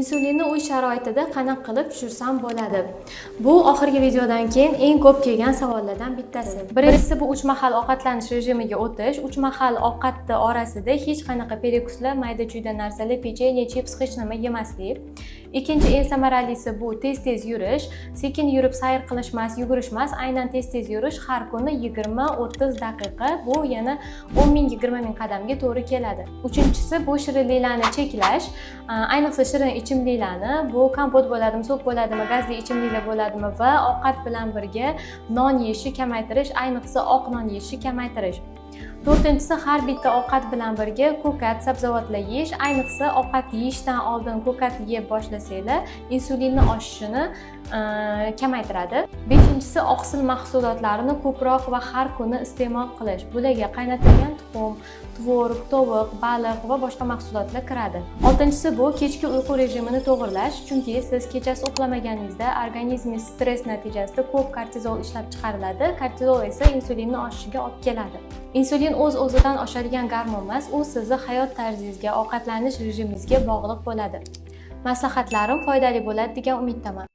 Insulinni uy sharoitida qanaqa qilib tushirsam bo'ladi? Bu oxirgi videodan keyin eng ko'p kelgan savollardan bittasi. Birinchisi bu 3 mahal ovqatlanish rejimiga o'tish. 3 mahal ovqatni orasida hech qanaqa perikuslar, mayda-chuyda narsalar, pechenye, chips hech nima yemaslik. Ikkinchi eng samaralisi bu tez-tez yurish. Sekin yurib sayr qilish emas, yugurish emas, aynan tez-tez yurish har kuni 20-30 daqiqa. Bu yana 10 ming 20 ming qadamga to'g'ri keladi. Uchinchisi bu shirinliklarni cheklash. Ayniqsa shirin ichimliklarni, bu kompot bo'ladimi, sop bo'ladimi, gazli ichimliklar bo'ladimi va ovqat bilan birga non yeyishni kamaytirish, ayniqsa oq non yeyishni kamaytirish. To'rtinchisi har bitta ovqat bilan birga ko'kat, sabzavotlar yeyish, ayniqsa ovqat yeyishdan oldin ko'kat yeb boshlasanglar, insulinni oshishini kamaytiradi. Beshinchisi oqsil mahsulotlarini ko'proq va har kuni iste'mol qilish. Bularga qaynatilgan tuxum, tvorog, tovuq, baliq va boshqa mahsulotlar kiradi. Oltinchisi bu kechki uyqu rejimini to'g'irlash, chunki siz kechasi uxlamaganingizda organizmingiz stress natijasida ko'p kortizol ishlab chiqariladi. Kortizol esa insulinni oshishiga olib keladi. Insulin o'z-o'zidan oshadigan gormon emas, u sizni hayot tarzingizga, ovqatlanish rejimingizga bog'liq bo'ladi. Maslahatlarim foydali bo'ladi degan umiddaman.